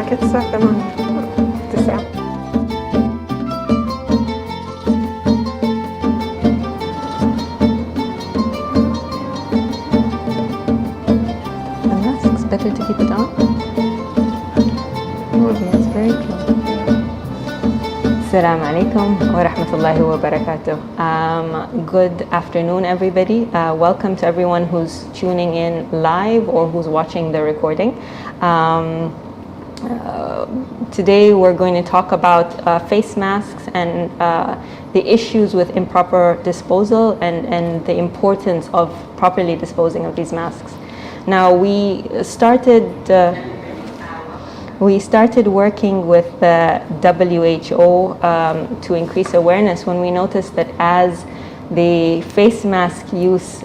حكيت الساعة 8 9. The mask's better to keep it on? Yes, very true. Assalamu alaikum wa rahmatullahi wa barakatuh. Good afternoon, everybody. Welcome to everyone who's tuning in live or who's watching the recording. Today we're going to talk about face masks and the issues with improper disposal and the importance of properly disposing of these masks. Now we started working with the WHO to increase awareness when we noticed that as the face mask use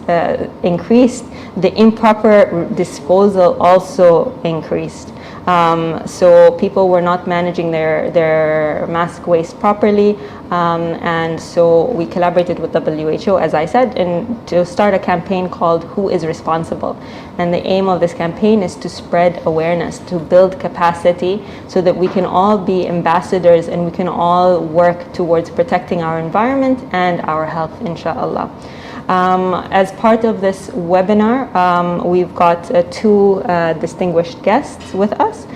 increased, the improper disposal also increased. So people were not managing their mask waste properly, and so we collaborated with WHO, as I said, and to start a campaign called Who is Responsible? And the aim of this campaign is to spread awareness, to build capacity so that we can all be ambassadors and we can all work towards protecting our environment and our health, inshallah. As part of this webinar, we've got two distinguished guests with us.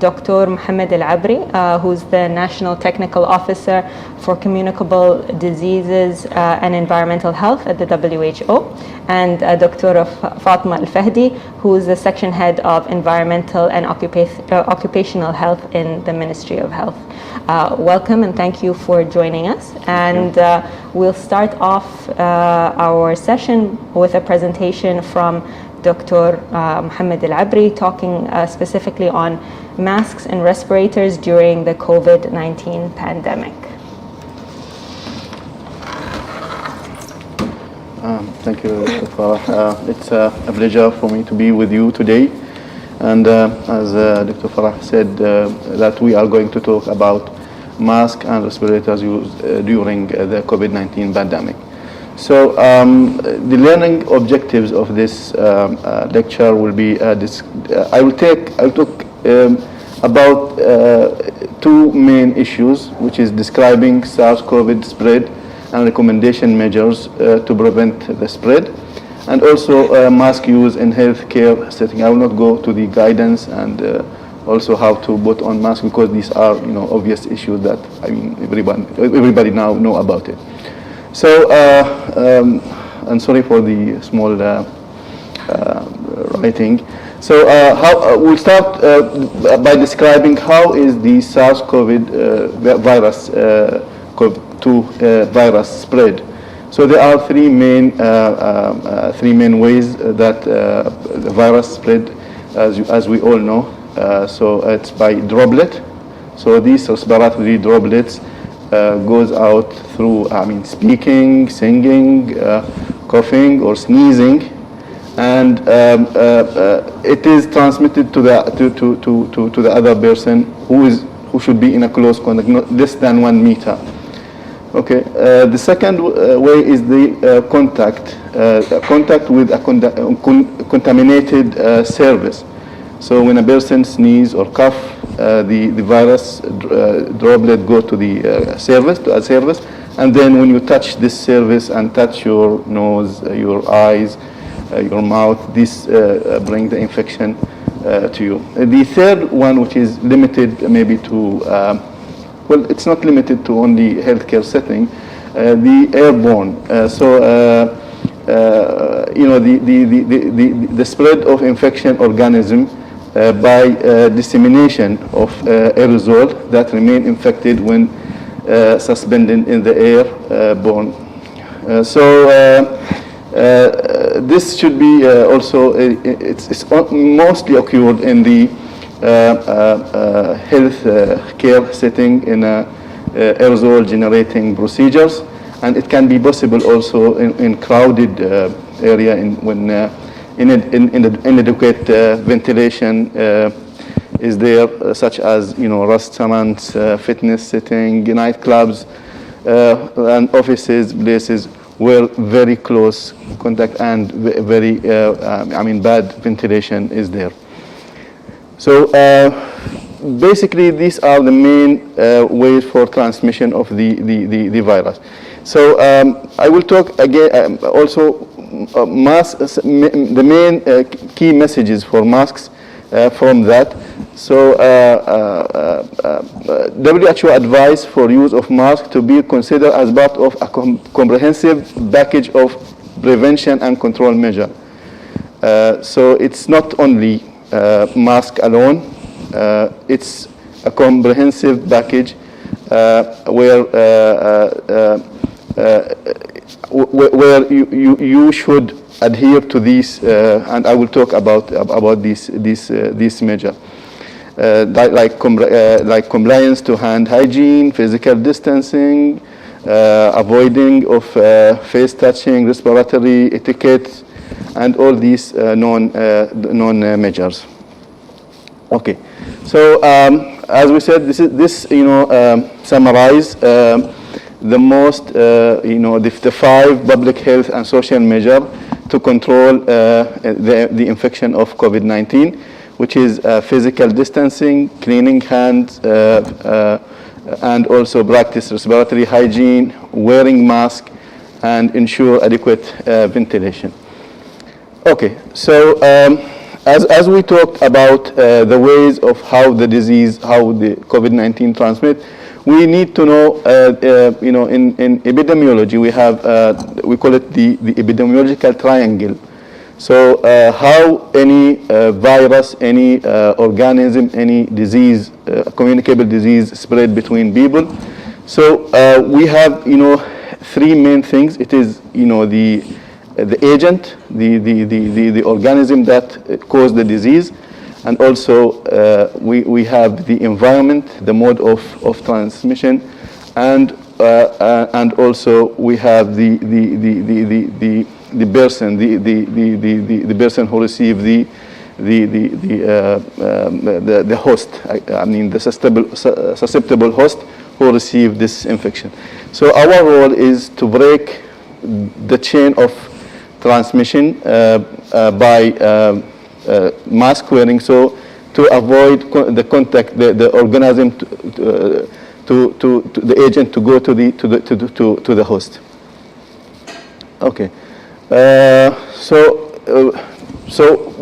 Dr. Mohammed Al-Abri, who's the National Technical Officer for Communicable Diseases and Environmental Health at the WHO, and Dr. Fatma Al-Fahdi, who's the Section Head of Environmental and Occupational Health in the Ministry of Health. Welcome and thank you for joining us. And we'll start off our session with a presentation from Dr. Mohammed Al-Abri talking specifically on masks and respirators during the COVID-19 pandemic. Thank you, Dr. Farah. It's a pleasure for me to be with you today. And as Dr. Farah said, that we are going to talk about masks and respirators used during the COVID-19 pandemic. So the learning objectives of this lecture will be I will talk about two main issues, which is describing SARS-CoV spread and recommendation measures to prevent the spread, and also mask use in healthcare setting. I will not go to the guidance and also how to put on masks, because these are obvious issues that everybody now know about it. So I'm sorry for the small writing. So we'll start by describing how is the SARS-CoV virus virus spread. So there are three main ways that the virus spread, as we all know. So it's by droplet. So these respiratory droplets goes out through speaking, singing, coughing, or sneezing, and it is transmitted to the other person who should be in a close contact, not less than 1 meter. Okay. The second way is the contact with a contaminated surface. So when a person sneezes or cough, the virus droplet go to the surface, and then when you touch this surface and touch your nose, your eyes, your mouth, this bring the infection to you. The third one, which is limited maybe to, well, it's not limited to only healthcare setting, the airborne. The spread of infection organism by dissemination of aerosol that remain infected when suspended in the air borne. This should be also, it's mostly occurred in the health care setting in aerosol generating procedures, and it can be possible also in crowded area when inadequate ventilation is there, such as restaurants, fitness setting, nightclubs, and offices, places where very close contact and very bad ventilation is there. So basically, these are the main ways for transmission of the virus. So I will talk again also masks, the main key messages for masks from that. So WHO advice for use of masks to be considered as part of a comprehensive package of prevention and control measure. So it's not only mask alone, it's a comprehensive package where you should adhere to these, and I will talk about this measure, like compliance to hand hygiene, physical distancing, avoiding of face touching, respiratory etiquette, and all these known measures. Okay, so as we said, this summarize the most the 5 public health and social measures to control the infection of COVID-19, which is physical distancing, cleaning hands, and also practice respiratory hygiene, wearing mask, and ensure adequate ventilation. Okay, so as we talked about the ways of how the COVID-19 transmit, we need to know, in epidemiology, we have, we call it the epidemiological triangle. So how any virus, any organism, any disease, communicable disease spread between people. So we have, 3 main things. It is, the agent, the organism that caused the disease, and also we have the environment, the mode of transmission, and also we have the person, the person who received the host. I mean the susceptible host who received this infection. So our role is to break the chain of transmission by mask wearing, so to avoid the contact, the organism to the agent to go to the host. Okay, so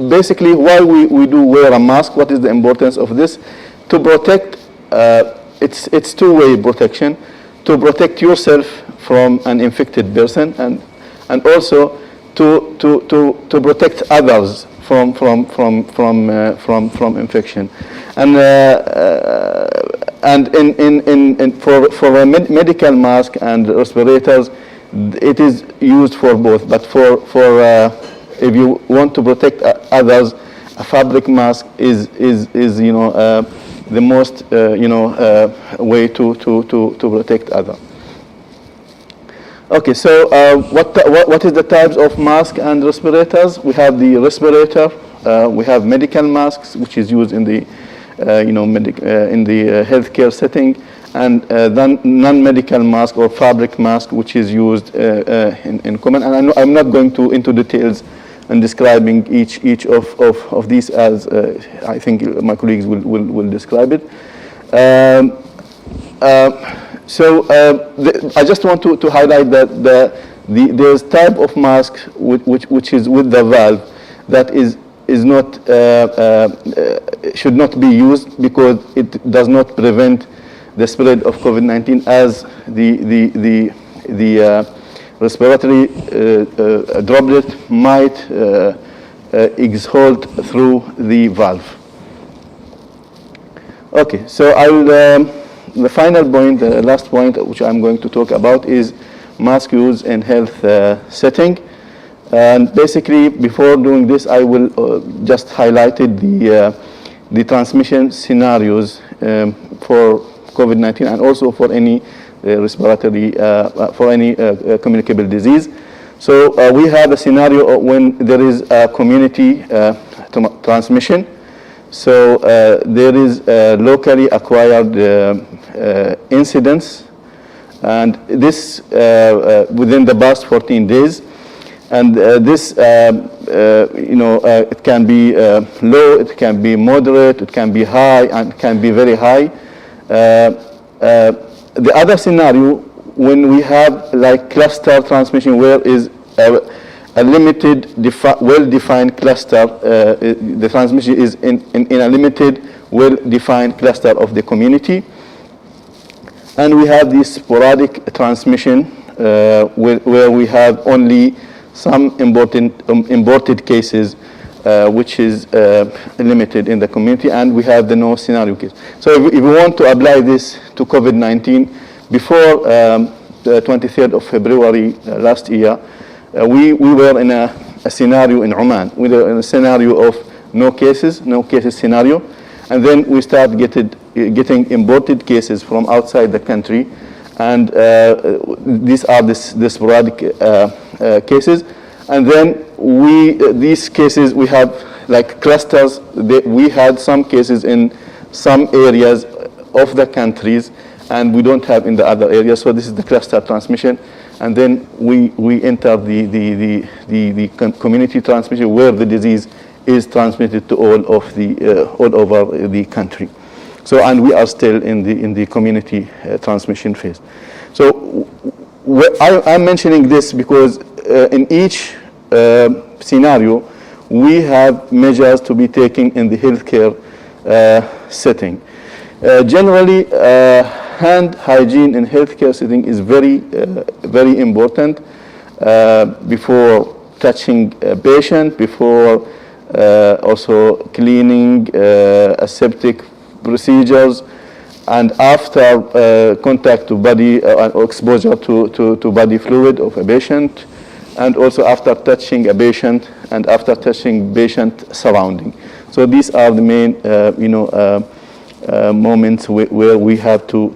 basically, why we do wear a mask? What is the importance of this? To protect. It's two-way protection. To protect yourself from an infected person, and also to protect others from infection, and for a medical mask and respirators, it is used for both. But for if you want to protect others, a fabric mask is the most way to protect others. Okay, so what is the types of mask and respirators? We have the respirator. We have medical masks, which is used in the in the healthcare setting, and then non-medical mask or fabric mask, which is used in common. And I'm not going into details and describing each of these, as I think my colleagues will describe it. So I just want to highlight that there's type of mask which is with the valve that is not should not be used, because it does not prevent the spread of COVID-19, as the respiratory droplet might exhale through the valve. Okay, so the final point, the last point, which I'm going to talk about, is mask use in health setting. And basically, before doing this, I will just highlighted the transmission scenarios for COVID-19, and also for any respiratory, for any communicable disease. So we have a scenario when there is a community transmission. So there is locally acquired incidence, and this within the past 14 days. And this, it can be low, it can be moderate, it can be high, and it can be very high. The other scenario, when we have like cluster transmission, where is a limited, well-defined cluster, the transmission is in a limited, well-defined cluster of the community. And we have this sporadic transmission, where we have only some imported cases, which is limited in the community, and we have the no scenario case. So if we want to apply this to COVID-19, before the 23rd of February last year, we were in a scenario in Oman. We were in a scenario of no cases scenario, and then we start getting imported cases from outside the country, and these are the sporadic cases. And then these cases, we have like clusters. We had some cases in some areas of the countries, and we don't have in the other areas. So this is the cluster transmission. And then we enter the community transmission, where the disease is transmitted to all over the country. So, and we are still in the community transmission phase. So I'm mentioning this because in each scenario, we have measures to be taken in the healthcare setting. Generally, hand hygiene in healthcare setting is very important before touching a patient, before also cleaning aseptic procedures, and after contact to body or exposure to body fluid of a patient, and also after touching a patient and after touching patient surrounding. So these are the main moments where we have to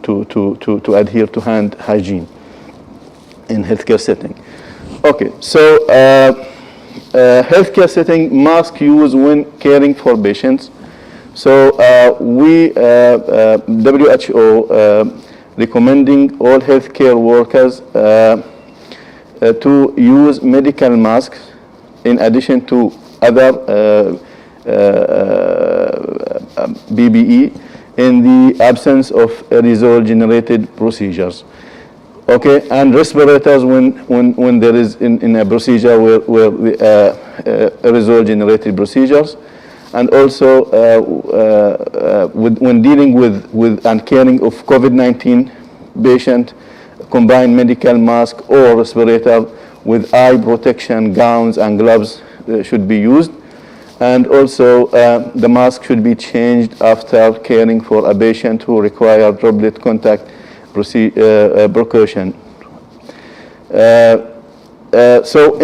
adhere to hand hygiene in healthcare setting. Okay, so healthcare setting, mask use when caring for patients. So WHO recommending all healthcare workers to use medical masks in addition to other PPE in the absence of aerosol-generated procedures. Okay, and respirators when there is in a procedure where aerosol-generated procedures, and also when dealing with and caring of COVID-19 patient, combined medical mask or respirator with eye protection gowns and gloves should be used. And also the mask should be changed after caring for a patient who requires droplet contact precaution. So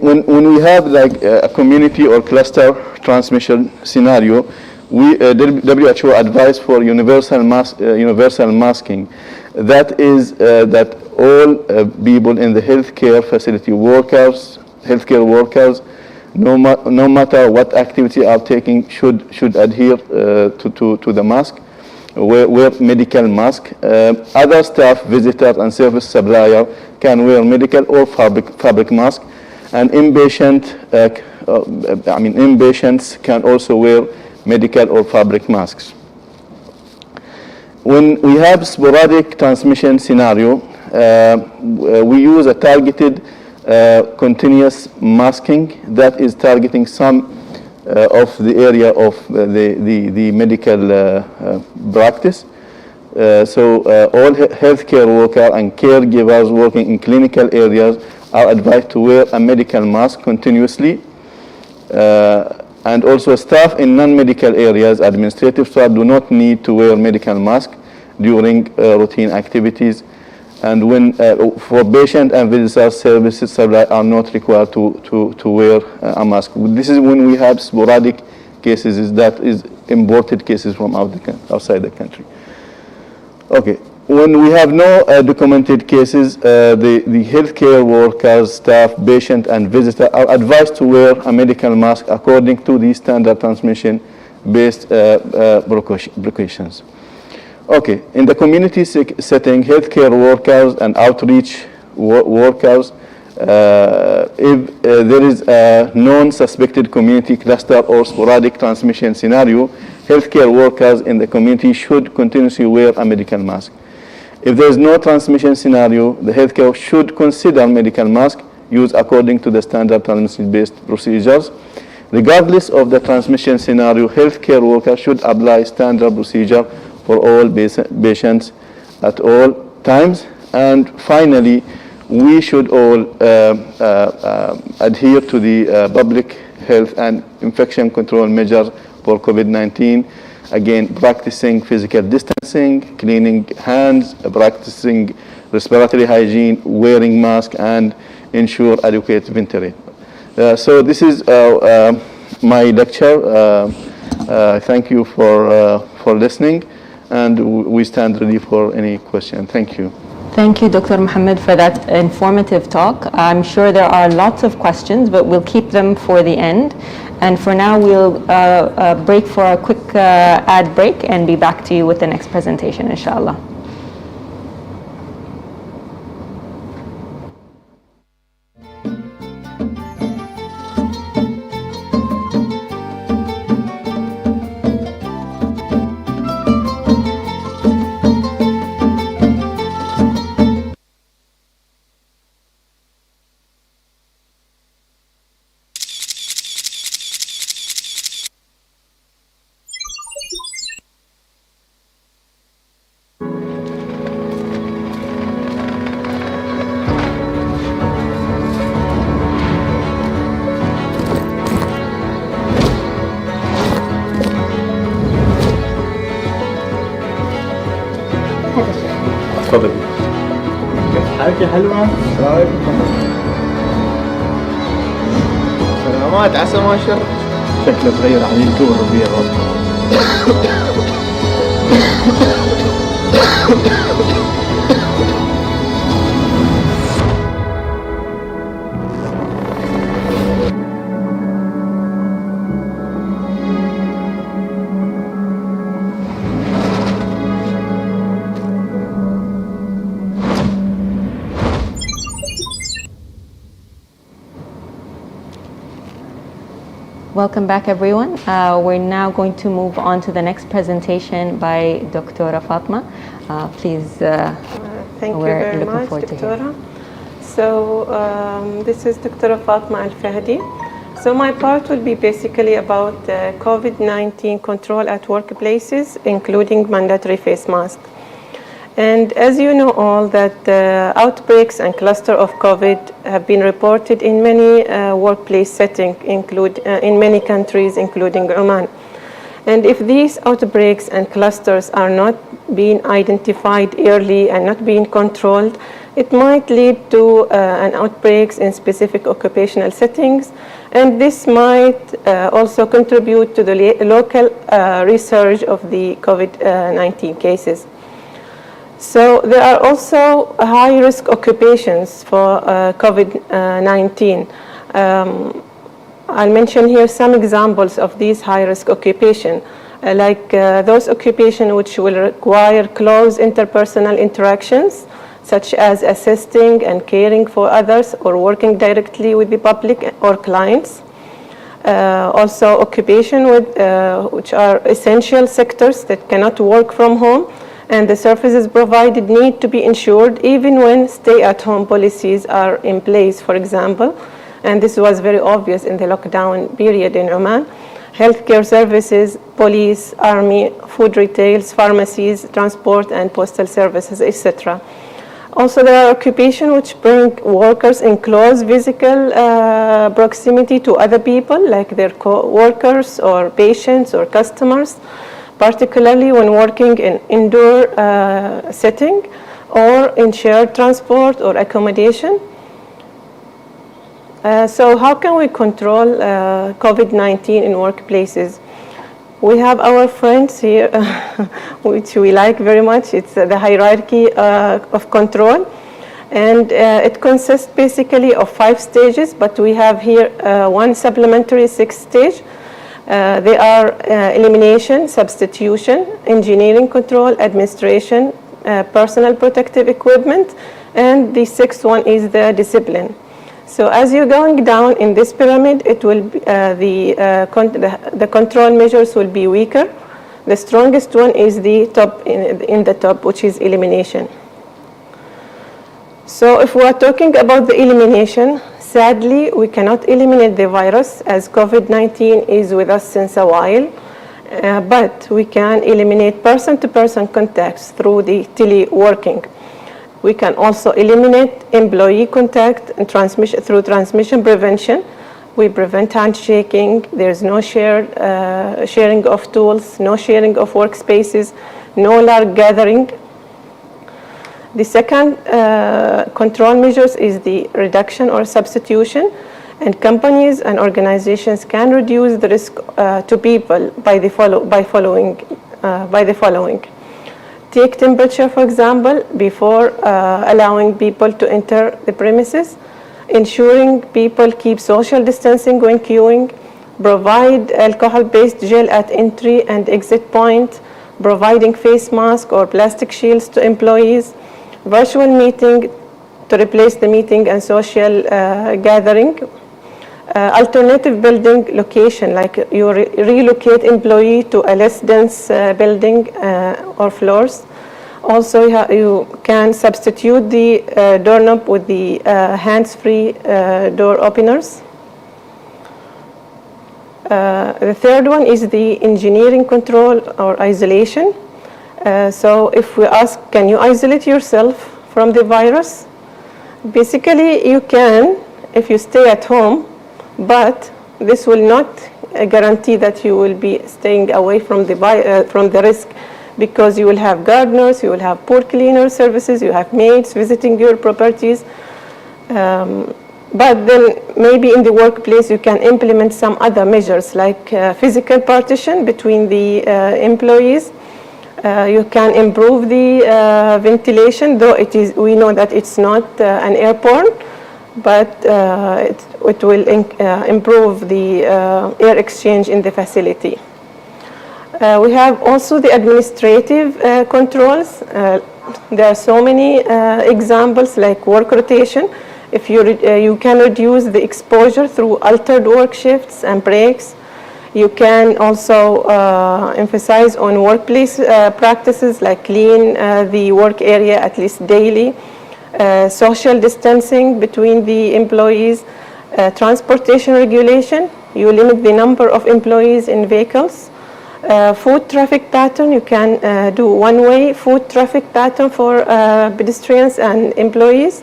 when we have like a community or cluster transmission scenario, WHO advised for universal masking. That is that all people in the healthcare facility healthcare workers, no matter what activity are taking, should adhere to the mask, wear medical mask. Other staff, visitors, and service supplier can wear medical or fabric mask, and inpatients can also wear medical or fabric masks. When we have sporadic transmission scenario, we use a targeted continuous masking that is targeting some of the area of the medical practice. So all healthcare workers and caregivers working in clinical areas are advised to wear a medical mask continuously. And also staff in non-medical areas, administrative staff, do not need to wear medical mask during routine activities. And when for patient and visitor services supply are not required to wear a mask. This is when we have sporadic cases, that is imported cases from outside the country. Okay, when we have no documented cases, the healthcare workers, staff, patient, and visitor are advised to wear a medical mask according to the standard transmission-based precautions. Okay, in the community setting, healthcare workers and outreach workers if there is a known suspected community cluster or sporadic transmission scenario, healthcare workers in the community should continuously wear a medical mask. If there is no transmission scenario, the healthcare should consider medical mask used according to the standard transmission-based procedures. Regardless of the transmission scenario, healthcare workers should apply standard procedure for all patients at all times. And finally, we should all adhere to the public health and infection control measures for COVID-19. Again, practicing physical distancing, cleaning hands, practicing respiratory hygiene, wearing masks, and ensure adequate ventilation. So this is my lecture. Thank you for listening, and we stand ready for any question. Thank you. Thank you, Dr. Mohammed, for that informative talk. I'm sure there are lots of questions, but we'll keep them for the end. And for now, we'll break for a quick ad break and be back to you with the next presentation, inshallah. تفضل. حركة حلوة. السلام عليكم. سلامات عسى ما شر. شكله تغير عليه الجو الربيع الرابع. Welcome back, everyone. We're now going to move on to the next presentation by Dr. Fatma. Please, thank you we're very looking much, forward to Doctora. So this is Dr. Fatma Al-Fahdi. So my part will be basically about COVID-19 control at workplaces, including mandatory face masks. And as you know all that outbreaks and cluster of COVID have been reported in many workplace settings, in many countries, including Oman. And if these outbreaks and clusters are not being identified early and not being controlled, it might lead to an outbreaks in specific occupational settings. And this might also contribute to the local resurge of the COVID-19 cases. So there are also high-risk occupations for COVID-19. I'll mention here some examples of these high-risk occupations, like those occupations which will require close interpersonal interactions, such as assisting and caring for others or working directly with the public or clients. Also occupation which are essential sectors that cannot work from home, and the services provided need to be ensured even when stay-at-home policies are in place, for example. And this was very obvious in the lockdown period in Oman. Healthcare services, police, army, food retails, pharmacies, transport and postal services, etc. Also, there are occupations which bring workers in close physical proximity to other people, like their co-workers or patients or customers, particularly when working in indoor setting or in shared transport or accommodation. So how can we control COVID-19 in workplaces? We have our friends here, which we like very much. It's the hierarchy of control. And it consists basically of 5 stages, but we have here one supplementary 6th stage. They are elimination, substitution, engineering control, administration, personal protective equipment, and the 6th one is the discipline. So as you're going down in this pyramid, it will be, the control measures will be weaker. The strongest one is the top in the top, which is elimination. So if we are talking about the elimination, sadly, we cannot eliminate the virus as COVID-19 is with us since a while, but we can eliminate person-to-person contacts through the teleworking. We can also eliminate employee contact and transmission through transmission prevention. We prevent handshaking. There's no sharing of tools, no sharing of workspaces, no large gathering. The second control measures is the reduction or substitution, and companies and organizations can reduce the risk to people by the following. Take temperature, for example, before allowing people to enter the premises, ensuring people keep social distancing when queuing, provide alcohol-based gel at entry and exit point, providing face masks or plastic shields to employees, virtual meeting to replace the meeting and social gathering, alternative building location, like you relocate employee to a less dense building or floors. Also, you can substitute the doorknob with the hands-free door openers. The third one is the engineering control or isolation. So if we ask, can you isolate yourself from the virus? Basically, you can if you stay at home, but this will not guarantee that you will be staying away from the risk, because you will have gardeners, you will have pool cleaner services, you have maids visiting your properties. But then maybe in the workplace you can implement some other measures like physical partition between the employees. You can improve the ventilation, though we know that it's not an airborne, but it will improve the air exchange in the facility. We have also the administrative controls. There are so many examples like work rotation. If you can reduce the exposure through altered work shifts and breaks. You can also emphasize on workplace practices like clean the work area at least daily, social distancing between the employees, transportation regulation. You limit the number of employees in vehicles. Foot traffic pattern, you can do one-way foot traffic pattern for pedestrians and employees.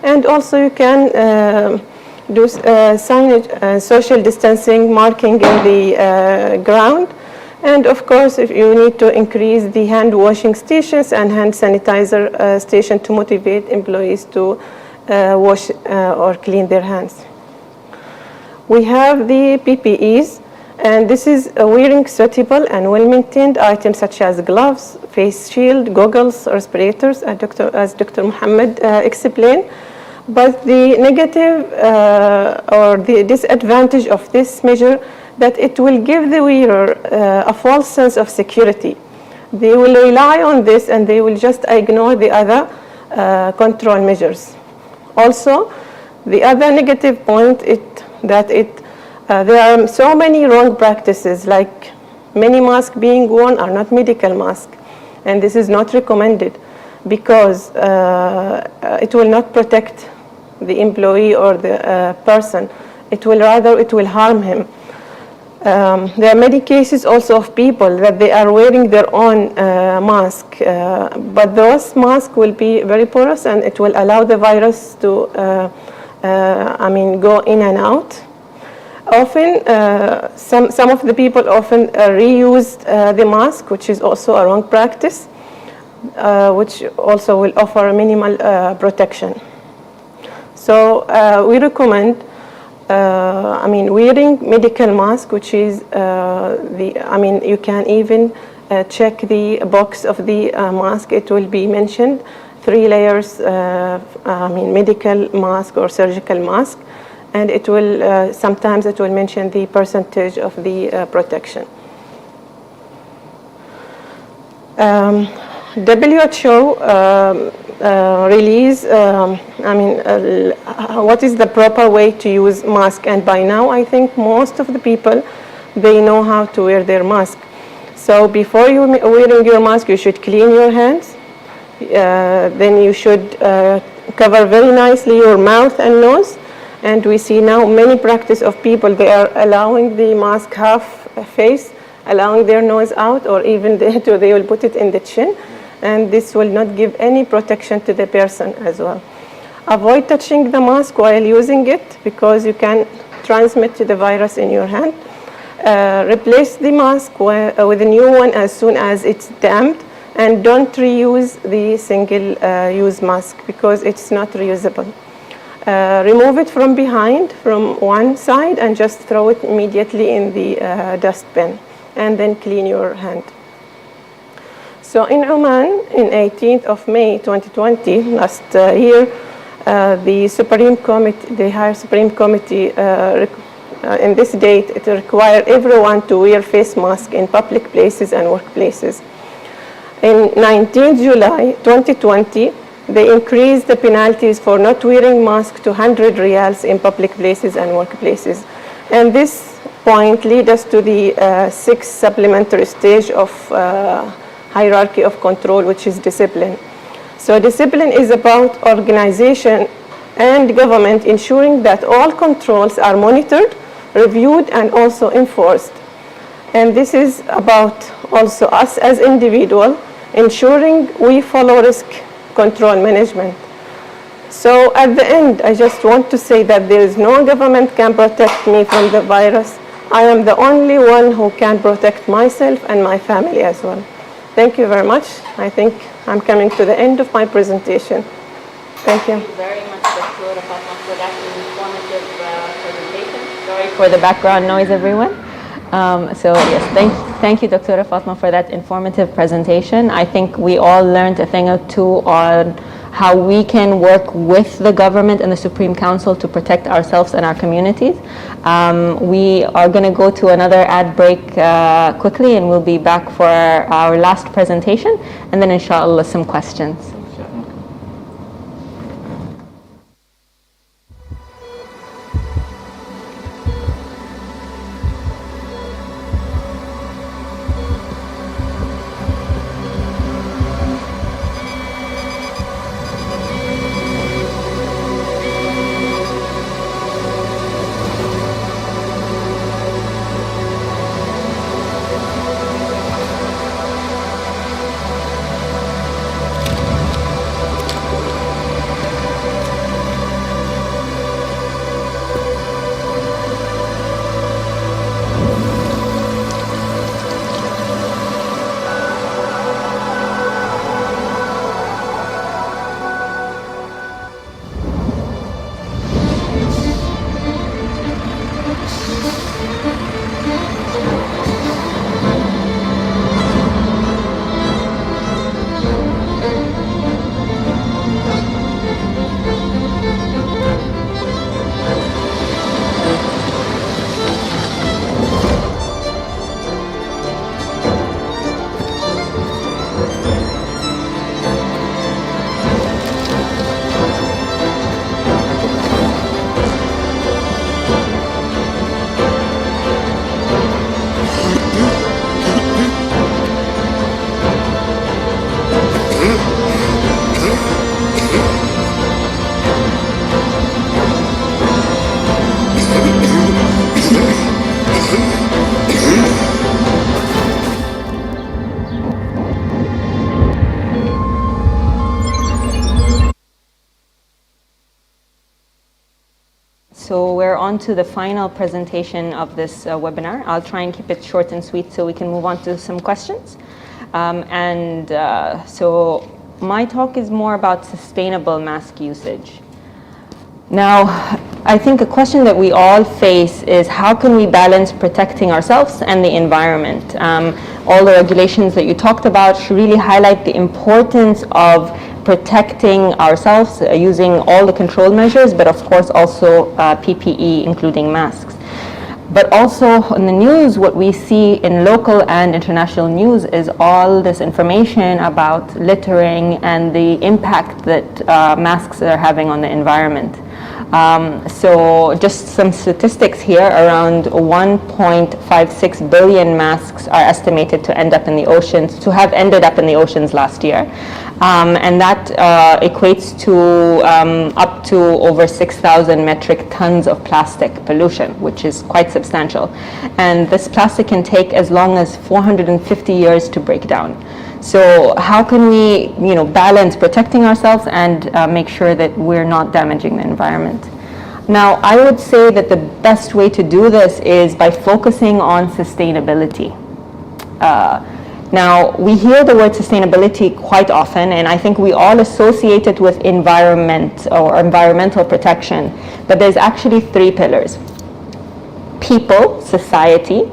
And also you can do signage and social distancing marking in the ground. And of course, if you need to increase the hand washing stations and hand sanitizer station to motivate employees to wash or clean their hands. We have the PPEs, and this is wearing suitable and well-maintained items such as gloves, face shield, goggles, respirators, as Dr. Muhammad explained. But the negative or the disadvantage of this measure, that it will give the wearer a false sense of security. They will rely on this and they will just ignore the other control measures. Also, the other negative point is that there are so many wrong practices, like many masks being worn are not medical masks, and this is not recommended because it will not protect the employee or the person. It will harm him. There are many cases also of people that they are wearing their own mask, but those masks will be very porous and it will allow the virus to go in and out. Often, some of the people often reuse the mask, which is also a wrong practice, which also will offer a minimal protection. So we recommend wearing medical mask, which is you can even check the box of the mask. It will be mentioned 3 layers, medical mask or surgical mask, and it will sometimes it will mention the percentage of the protection. WHO release, what is the proper way to use mask. And by now, I think most of the people, they know how to wear their mask. So before you wearing your mask, you should clean your hands. Then you should cover very nicely your mouth and nose. And we see now many practice of people, they are allowing the mask half face, allowing their nose out, or even they will put it in the chin. And this will not give any protection to the person as well. Avoid touching the mask while using it, because you can transmit the virus in your hand. Replace the mask with a new one as soon as it's damped, and don't reuse the single-use mask because it's not reusable. Remove it from behind, from one side, and just throw it immediately in the dustbin, and then clean your hand. So in Oman, in 18th of May 2020, last year, the Supreme Committee, the Higher Supreme Committee, in this date, it required everyone to wear face mask in public places and workplaces. In 19 July 2020, they increased the penalties for not wearing mask to 100 riyals in public places and workplaces. And this point leads us to the sixth supplementary stage of hierarchy of control, which is discipline. So discipline is about organization and government ensuring that all controls are monitored, reviewed, and also enforced. And this is about also us as individuals ensuring we follow risk control management. So at the end, I just want to say that there is no government can protect me from the virus. I am the only one who can protect myself and my family as well. Thank you very much. I think I'm coming to the end of my presentation. Thank you. Thank you very much, Dr. Fatma, for that informative presentation. Sorry for the background noise, everyone. So yes, thank you, Dr. Fatma, for that informative presentation. I think we all learned a thing or two on how we can work with the government and the Supreme Council to protect ourselves and our communities. We are going to go to another ad break quickly, and we'll be back for our last presentation, and then inshallah some questions. So we're on to the final presentation of this webinar. I'll try and keep it short and sweet so we can move on to some questions. So my talk is more about sustainable mask usage. Now, I think a question that we all face is how can we balance protecting ourselves and the environment? All the regulations that you talked about should really highlight the importance of protecting ourselves using all the control measures, but of course also PPE, including masks. But also in the news, what we see in local and international news is all this information about littering and the impact that masks are having on the environment. So just some statistics here, around 1.56 billion masks are estimated to end up in the oceans, to have ended up in the oceans last year. And that equates to up to over 6,000 metric tons of plastic pollution, which is quite substantial. And this plastic can take as long as 450 years to break down. So how can we, balance protecting ourselves and make sure that we're not damaging the environment? Now, I would say that the best way to do this is by focusing on sustainability. Now, we hear the word sustainability quite often, and I think we all associate it with environment or environmental protection, but there's actually three pillars: people, society,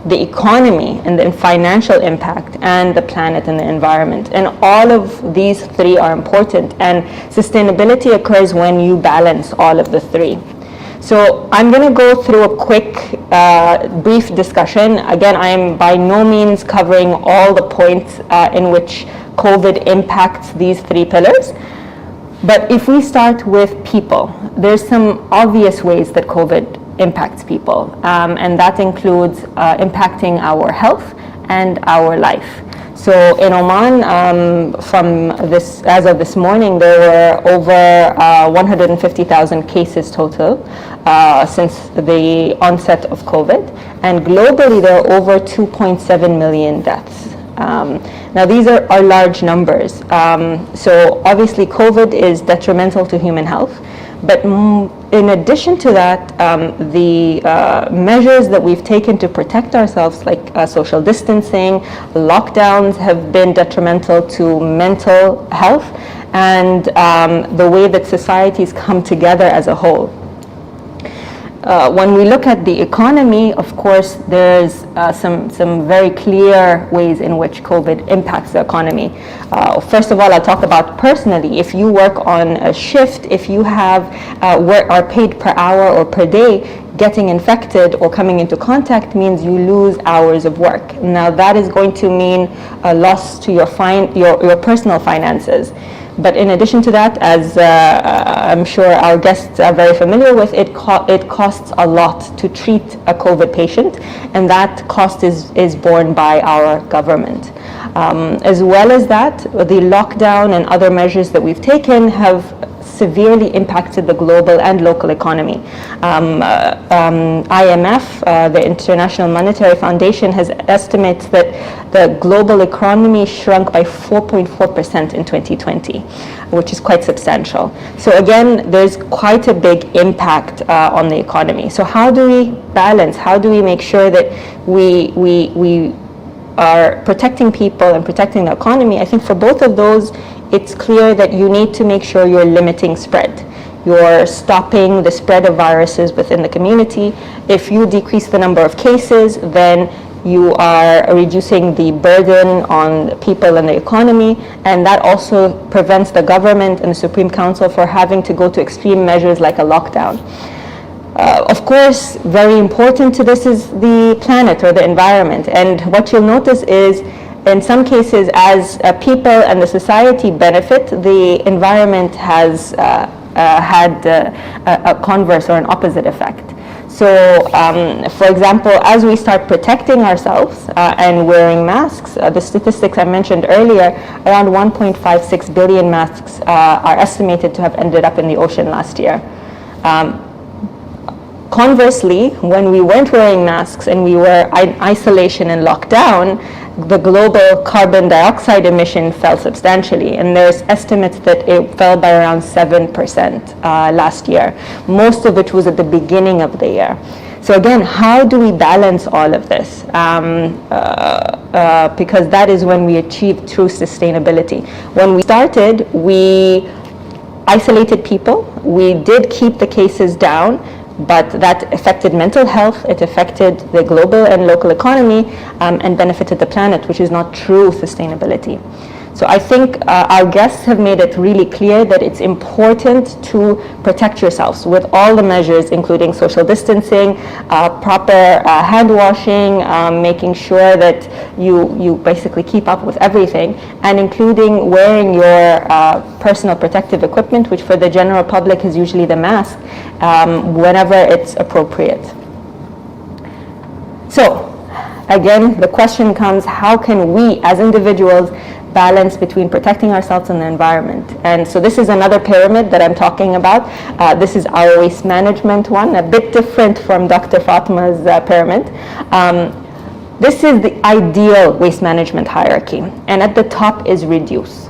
the economy, and the financial impact, and the planet and the environment. And all of these three are important, and sustainability occurs when you balance all of the three. So I'm going to go through a quick, brief discussion. Again, I am by no means covering all the points in which COVID impacts these three pillars. But if we start with people, there's some obvious ways that COVID impacts people, and that includes impacting our health and our life. So in Oman, as of this morning, there were over 150,000 cases total since the onset of COVID, and globally there are over 2.7 million deaths. Now these are large numbers. So obviously COVID is detrimental to human health, but in addition to that, the measures that we've taken to protect ourselves, like social distancing, lockdowns, have been detrimental to mental health and the way that societies come together as a whole. When we look at the economy, of course, there's some very clear ways in which COVID impacts the economy. First of all, I'll talk about personally. If you work on a shift, if you are paid per hour or per day, getting infected or coming into contact means you lose hours of work. Now that is going to mean a loss to your personal finances. But in addition to that, as I'm sure our guests are very familiar with, it costs a lot to treat a COVID patient, and that cost is borne by our government. As well as that, the lockdown and other measures that we've taken have severely impacted the global and local economy. IMF, the International Monetary Foundation, has estimates that the global economy shrunk by 4.4% in 2020, which is quite substantial. So again, there's quite a big impact on the economy. So how do we balance? How do we make sure that we are protecting people and protecting the economy? I think for both of those, it's clear that you need to make sure you're limiting spread. You're stopping the spread of viruses within the community. If you decrease the number of cases, then you are reducing the burden on people and the economy, and that also prevents the government and the Supreme Council for having to go to extreme measures like a lockdown. Of course, very important to this is the planet or the environment, and what you'll notice is in some cases, as people and the society benefit, the environment has had a converse or an opposite effect. So, for example, as we start protecting ourselves and wearing masks, the statistics I mentioned earlier, around 1.56 billion masks are estimated to have ended up in the ocean last year. Conversely, when we weren't wearing masks and we were in isolation and lockdown, the global carbon dioxide emission fell substantially, and there's estimates that it fell by around 7% last year. Most of it was at the beginning of the year. So again, how do we balance all of this? Because that is when we achieve true sustainability. When we started, we isolated people. We did keep the cases down, but that affected mental health, it affected the global and local economy, and benefited the planet, which is not true sustainability. So I think our guests have made it really clear that it's important to protect yourselves with all the measures, including social distancing, proper hand washing, making sure that you basically keep up with everything, and including wearing your personal protective equipment, which for the general public is usually the mask, whenever it's appropriate. So, again, the question comes, how can we as individuals balance between protecting ourselves and the environment? And so this is another pyramid that I'm talking about. This is our waste management one, a bit different from Dr. Fatma's pyramid. This is the ideal waste management hierarchy, and at the top is reduce.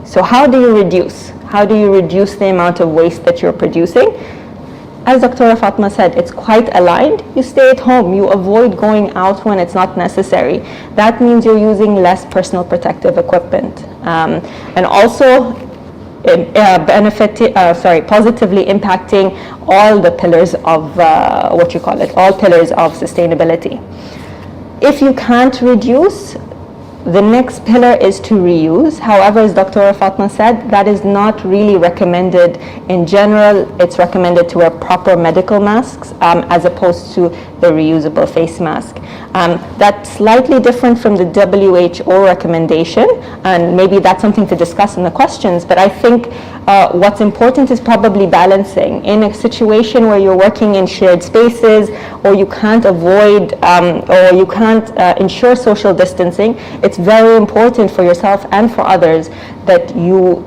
So how do you reduce? How do you reduce the amount of waste that you're producing? As Dr. Fatma said, it's quite aligned. You stay at home. You avoid going out when it's not necessary. That means you're using less personal protective equipment. And also positively impacting all the pillars of all pillars of sustainability. If you can't reduce, the next pillar is to reuse. However, as Dr. Fatma said, that is not really recommended in general. It's recommended to wear proper medical masks as opposed to the reusable face mask. That's slightly different from the WHO recommendation, and maybe that's something to discuss in the questions, but I think what's important is probably balancing. In a situation where you're working in shared spaces, or you can't avoid, or you can't ensure social distancing, it's very important for yourself and for others that you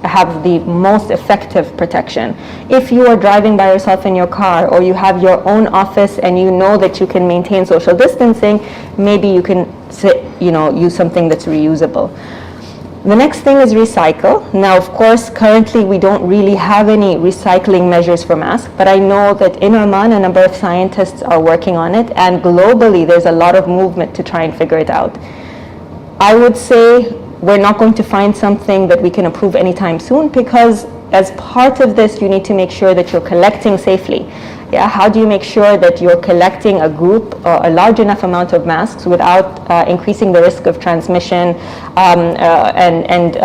have the most effective protection. If you are driving by yourself in your car, or you have your own office and you know that you can maintain social distancing, maybe you can use something that's reusable. The next thing is recycle. Now, of course, currently we don't really have any recycling measures for masks, but I know that in Oman a number of scientists are working on it, and globally there's a lot of movement to try and figure it out. I would say we're not going to find something that we can approve anytime soon, because as part of this you need to make sure that you're collecting safely. How do you make sure that you're collecting a large enough amount of masks without increasing the risk of transmission and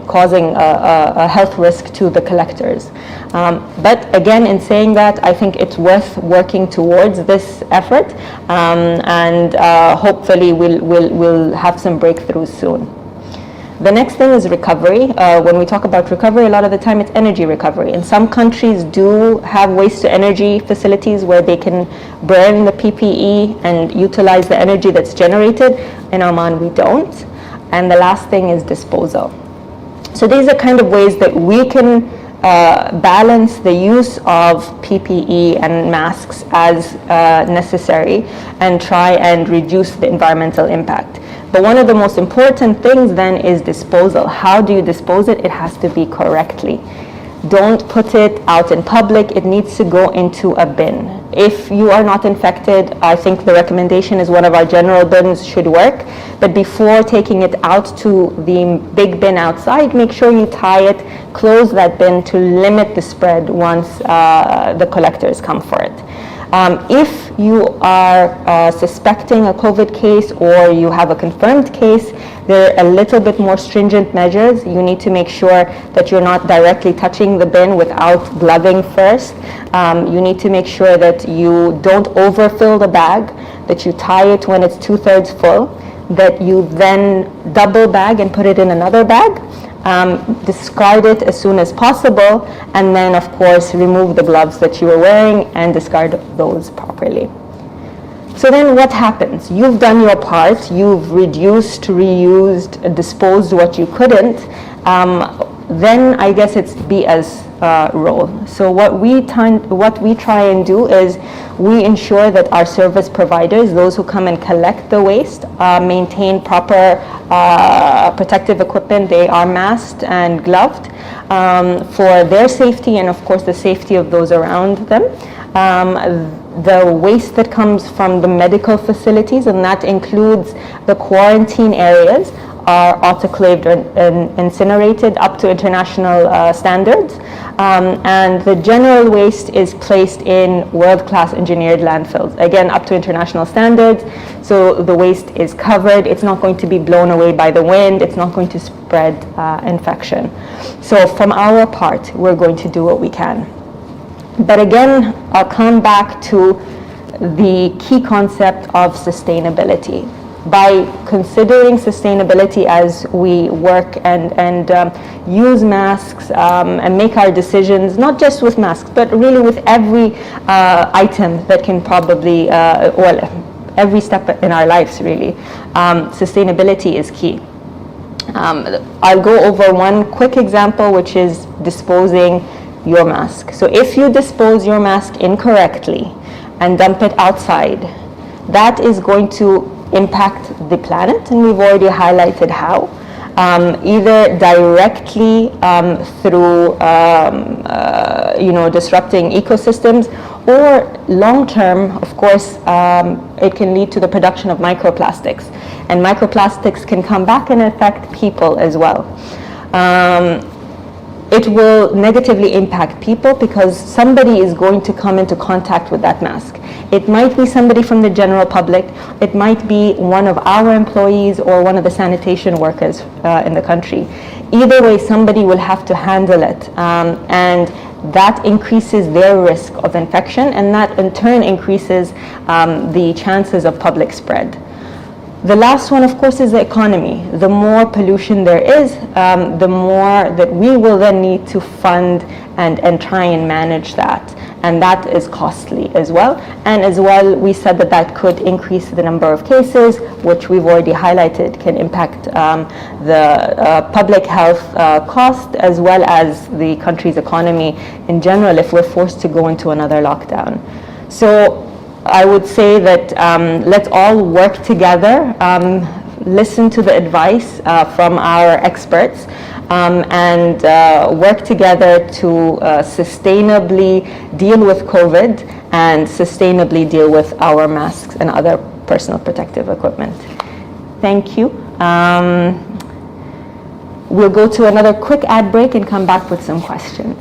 causing a health risk to the collectors? But again, in saying that, I think it's worth working towards this effort, and hopefully we'll have some breakthroughs soon. The next thing is recovery. When we talk about recovery, a lot of the time it's energy recovery. And some countries do have waste-to-energy facilities where they can burn the PPE and utilize the energy that's generated. In Oman, we don't. And the last thing is disposal. So these are kind of ways that we can balance the use of PPE and masks as necessary and try and reduce the environmental impact. But one of the most important things then is disposal. How do you dispose it? It has to be correctly. Don't put it out in public. It needs to go into a bin. If you are not infected, I think the recommendation is one of our general bins should work. But before taking it out to the big bin outside, make sure you tie it, close that bin to limit the spread once the collectors come for it. If you are suspecting a COVID case or you have a confirmed case, there are a little bit more stringent measures. You need to make sure that you're not directly touching the bin without gloving first. You need to make sure that you don't overfill the bag, that you tie it when it's 2/3 full, that you then double bag and put it in another bag. Discard it as soon as possible, and then of course remove the gloves that you were wearing and discard those properly. So then what happens? You've done your part, you've reduced, reused, disposed what you couldn't. Then I guess it's BS role. So what we try and do is we ensure that our service providers, those who come and collect the waste, maintain proper protective equipment. They are masked and gloved for their safety and of course the safety of those around them. The waste that comes from the medical facilities, and that includes the quarantine areas, are autoclaved and incinerated up to international standards. And the general waste is placed in world-class engineered landfills, again up to international standards. So the waste is covered, it's not going to be blown away by the wind, it's not going to spread infection. So from our part, we're going to do what we can. But again, I'll come back to the key concept of sustainability. By considering sustainability as we work and use masks and make our decisions, not just with masks, but really with every item that can probably, every step in our lives really, sustainability is key. I'll go over one quick example, which is disposing your mask. So if you dispose your mask incorrectly and dump it outside, that is going to impact the planet, and we've already highlighted how. Either directly through disrupting ecosystems, or long term, of course, it can lead to the production of microplastics, and microplastics can come back and affect people as well. It will negatively impact people because somebody is going to come into contact with that mask. It might be somebody from the general public, it might be one of our employees or one of the sanitation workers in the country. Either way, somebody will have to handle it, and that increases their risk of infection, and that in turn increases the chances of public spread. The last one, of course, is the economy. The more pollution there is, the more that we will then need to fund and try and manage that. And that is costly as well. And as well, we said that that could increase the number of cases, which we've already highlighted can impact the public health cost, as well as the country's economy in general if we're forced to go into another lockdown. So I would say that let's all work together, listen to the advice from our experts, and work together to sustainably deal with COVID and sustainably deal with our masks and other personal protective equipment. Thank you. We'll go to another quick ad break and come back with some questions.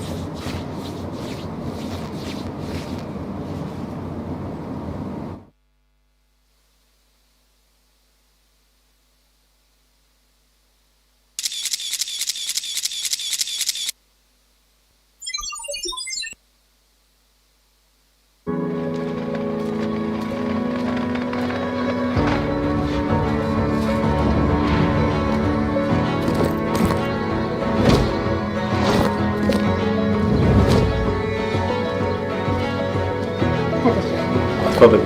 تفضل.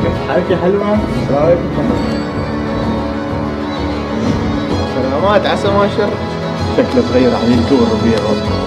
كيف حالك يا حلوة؟ السلام عليكم. سلامات، عسى ما شر. شكله تغير عليه الجو الربيع غلط.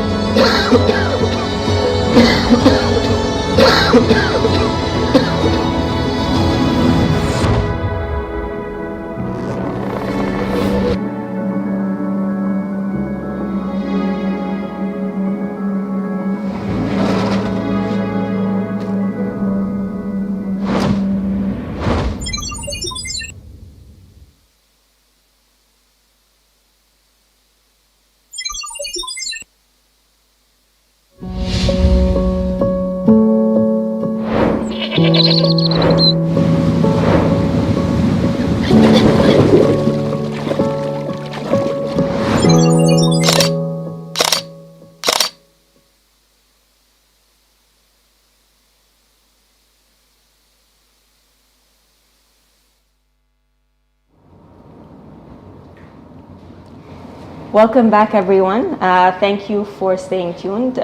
Welcome back, everyone. Thank you for staying tuned.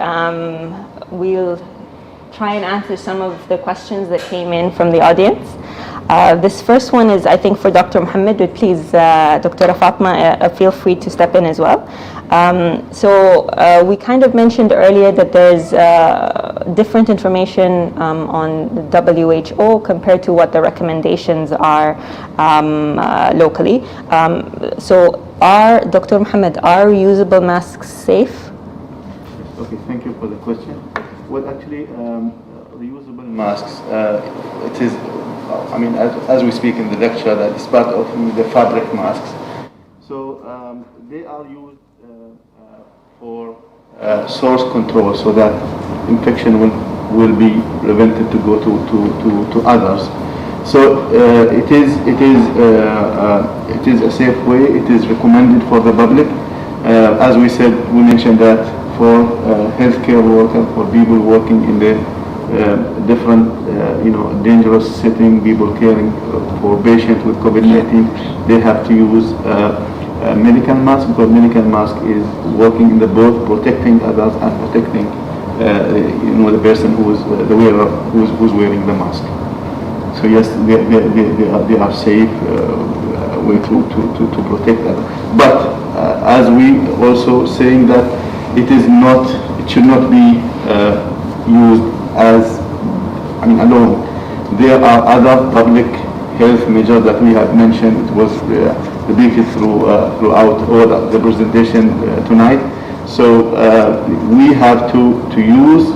We'll try and answer some of the questions that came in from the audience. This first one is, I think, for Dr. Mohammed, but please, Dr. Fatma, feel free to step in as well. We kind of mentioned earlier that there's different information on the WHO compared to what the recommendations are locally. Dr. Mohammed, are reusable masks safe? Okay, thank you for the question. Well, actually, reusable masks, it is, as we speak in the lecture, that it's part of the fabric masks. they are used for source control, so that infection will be prevented to go to others. So it is a safe way. It is recommended for the public. As we said, we mentioned that for healthcare workers, for people working in the different, dangerous setting, people caring for patients with COVID-19, they have to use medical mask, because medical mask is working in the both protecting others and protecting, the person who is the wearer, who's wearing the mask. So yes, they are safe way to protect others. But as we also saying that it should not be used as, alone. There are other public health measures that we have mentioned. It was debated throughout all the presentation tonight. So we have to use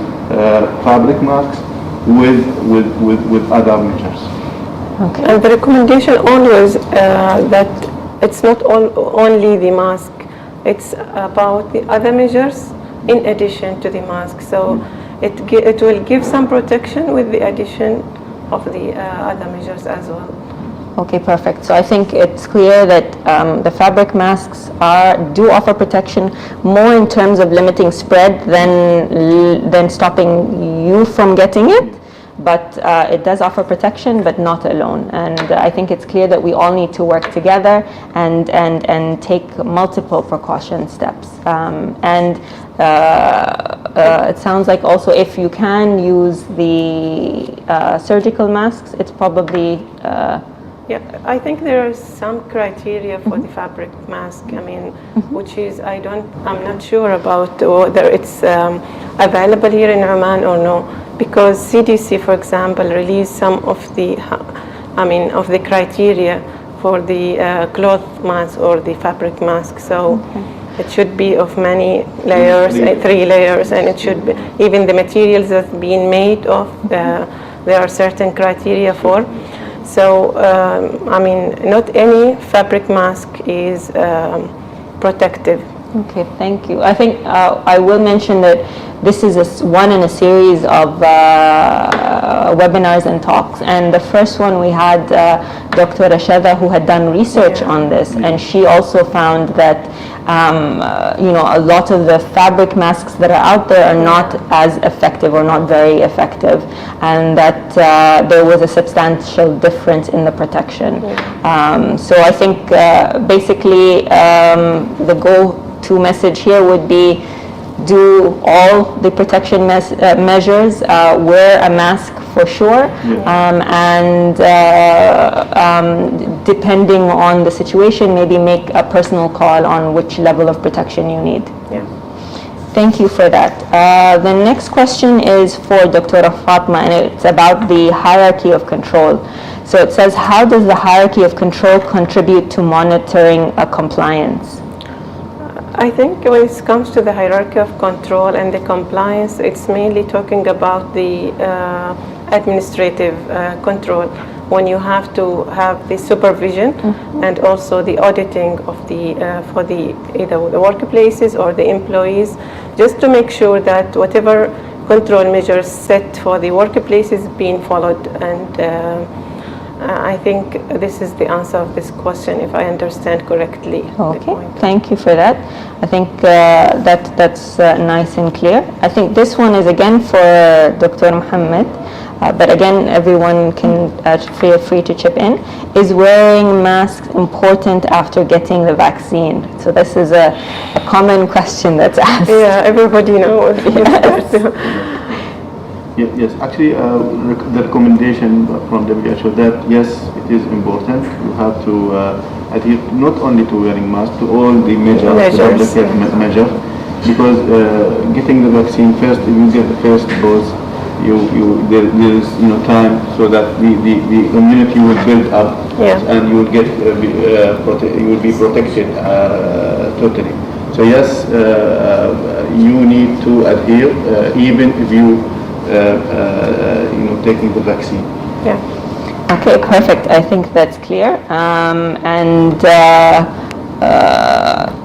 fabric masks with other measures. Okay. And the recommendation always that it's not only the mask, it's about the other measures in addition to the mask. So it will give some protection with the addition of the other measures as well. Okay, perfect. So I think it's clear that the fabric masks do offer protection more in terms of limiting spread than stopping you from getting it. But it does offer protection, but not alone. And I think it's clear that we all need to work together and take multiple precaution steps. It sounds like also if you can use the surgical masks, it's probably... Yeah, I think there are some criteria for the fabric mask. Which is I'm not sure about whether it's available here in Oman or no, because CDC, for example, released some of the criteria for the cloth mask or the fabric mask. So it should be of many layers, 3 layers, and it should be even the materials that's being made of. There are certain criteria for. So, not any fabric mask is protective. Okay, thank you. I think I will mention that this is one in a series of webinars and talks. And the first one we had Dr. Rashada, who had done research on this, and she also found that a lot of the fabric masks that are out there are not as effective or not very effective, and that there was a substantial difference in the protection. So I think basically the go-to message here would be do all the protection measures, wear a mask for sure, and depending on the situation, maybe make a personal call on which level of protection you need. Yeah. Thank you for that. The next question is for Dr. Fatma, and it's about the hierarchy of control. So it says, how does the hierarchy of control contribute to monitoring compliance? I think when it comes to the hierarchy of control and the compliance, it's mainly talking about the administrative control, when you have to have the supervision and also the auditing of for either the workplaces or the employees, just to make sure that whatever control measures set for the workplace is being followed. And I think this is the answer of this question, if I understand correctly. Okay, thank you for that. I think that's nice and clear. I think this one is again for Dr. Mohammed, but again, everyone can feel free to chip in. Is wearing masks important after getting the vaccine? So this is a common question that's asked. Yeah, everybody knows. Yes, actually, the recommendation from WHO that yes, it is important. You have to adhere not only to wearing mask, to all the measures, the public health measures, because getting the vaccine first, if you get the first dose, there is time so that the immunity will build up, and you will get you will be protected totally. So yes, you need to adhere even if you taking the vaccine. Yeah. Okay, perfect. I think that's clear.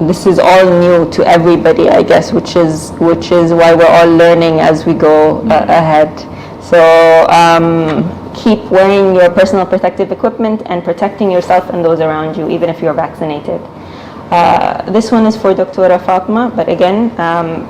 this is all new to everybody, I guess, which is why we're all learning as we go ahead. So keep wearing your personal protective equipment and protecting yourself and those around you, even if you're vaccinated. This one is for Dr. Fatma, but again,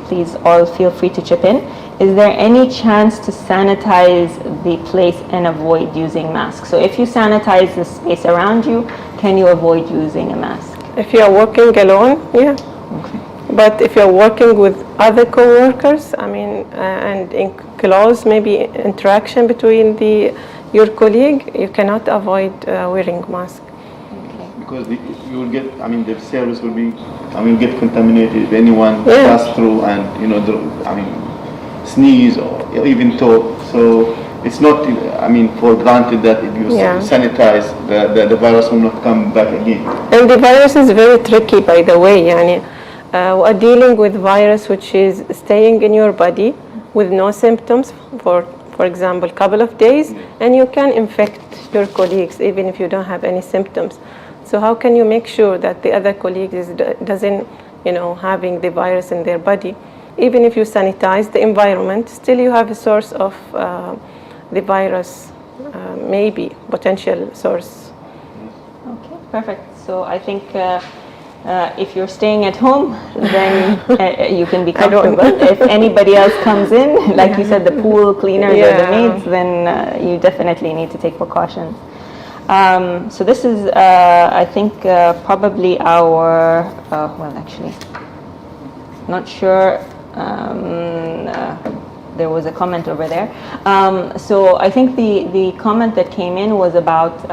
please all feel free to chip in. Is there any chance to sanitize the place and avoid using masks? So if you sanitize the space around you, can you avoid using a mask? If you are working alone, yeah. Okay. But if you're working with other co-workers, I mean, and in close maybe interaction between your colleague, you cannot avoid wearing mask. Because you will get, I mean, the service will be, I mean, get contaminated if anyone pass through and, you know, sneeze or even talk. So it's not, I mean, for granted that if you sanitize, the virus will not come back again. And the virus is very tricky, by the way. Yani, we're dealing with virus which is staying in your body with no symptoms for example, couple of days, and you can infect your colleagues even if you don't have any symptoms. So how can you make sure that the other colleague doesn't, you know, having the virus in their body? Even if you sanitize the environment, still you have a source of the virus, maybe potential source. Okay, perfect. So I think if you're staying at home, then you can be comfortable. If anybody else comes in, like you said, the pool cleaners or the maids, then you definitely need to take precautions. So this is, I think, probably our, well, actually, not sure. There was a comment over there. So I think the comment that came in was about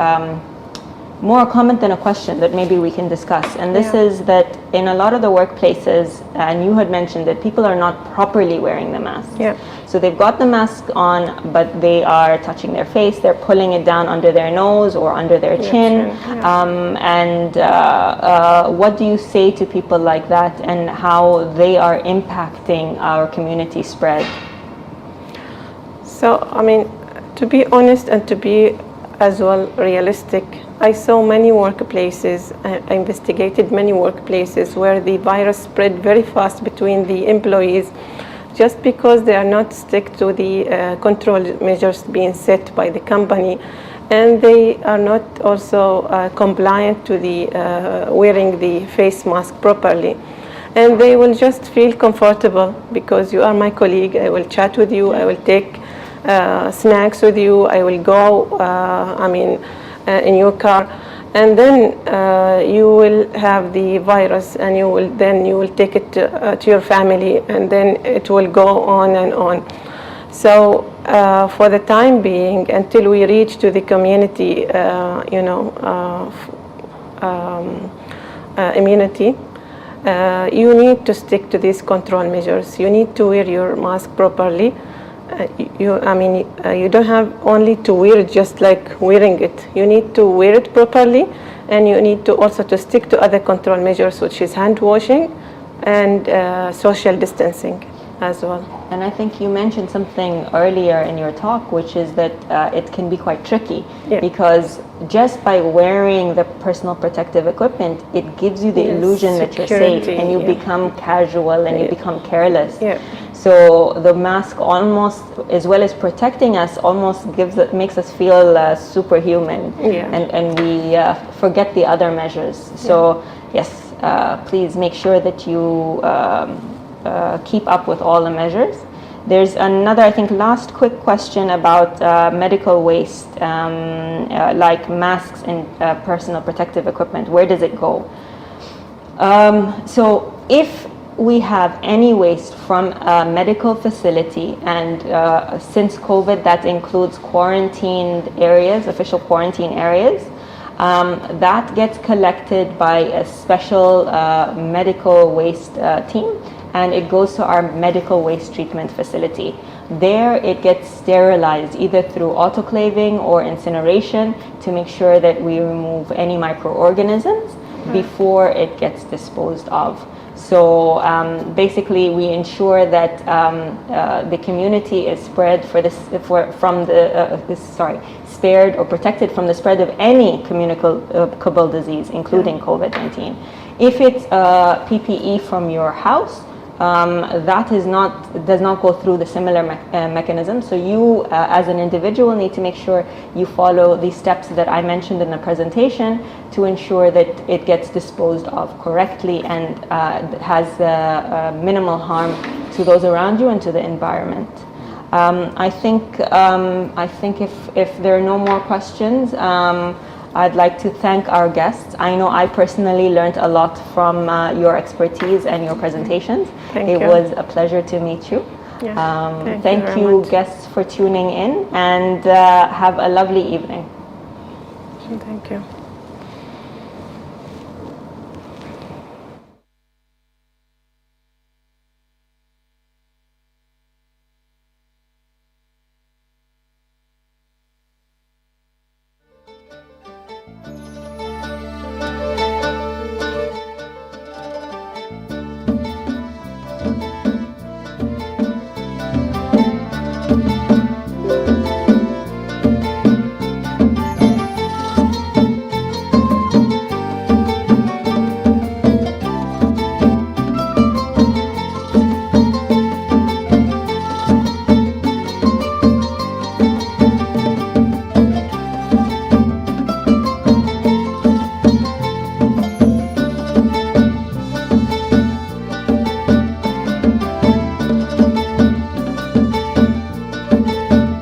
more a comment than a question that maybe we can discuss. And this is that in a lot of the workplaces, and you had mentioned that people are not properly wearing the mask. Yeah. So they've got the mask on, but they are touching their face, they're pulling it down under their nose or under their chin. What do you say to people like that and how they are impacting our community spread? So, I mean, to be honest and to be as well realistic, I saw many workplaces, I investigated many workplaces where the virus spread very fast between the employees just because they are not stick to the control measures being set by the company, and they are not also compliant to the wearing the face mask properly. And they will just feel comfortable because you are my colleague, I will chat with you, I will take snacks with you, I will go, in your car, and then you will have the virus, and you will take it to your family, and then it will go on and on. So for the time being, until we reach to the community, immunity, you need to stick to these control measures. You need to wear your mask properly. You don't have only to wear it just like wearing it. You need to wear it properly, and you need to also to stick to other control measures, which is hand washing and social distancing as well. And I think you mentioned something earlier in your talk, which is that it can be quite tricky because just by wearing the personal protective equipment, it gives you the illusion that you're safe, and you become casual and you become careless. So the mask almost, as well as protecting us, almost makes us feel superhuman, and we forget the other measures. So yes, please make sure that you keep up with all the measures. There's another, I think, last quick question about medical waste, like masks and personal protective equipment. Where does it go? So if we have any waste from a medical facility, and since COVID, that includes quarantined areas, official quarantine areas, that gets collected by a special medical waste team, and it goes to our medical waste treatment facility. There it gets sterilized either through autoclaving or incineration to make sure that we remove any microorganisms before it gets disposed of. So basically, we ensure that the community is spared spared or protected from the spread of any communicable disease, including COVID-19. If it's PPE from your house, that does not go through the similar mechanism. So you, as an individual, need to make sure you follow the steps that I mentioned in the presentation to ensure that it gets disposed of correctly and has minimal harm to those around you and to the environment. I think if there are no more questions, I'd like to thank our guests. I know I personally learned a lot from your expertise and your presentations. It was a pleasure to meet you. Yeah, thank you guests for tuning in, and have a lovely evening. Thank you.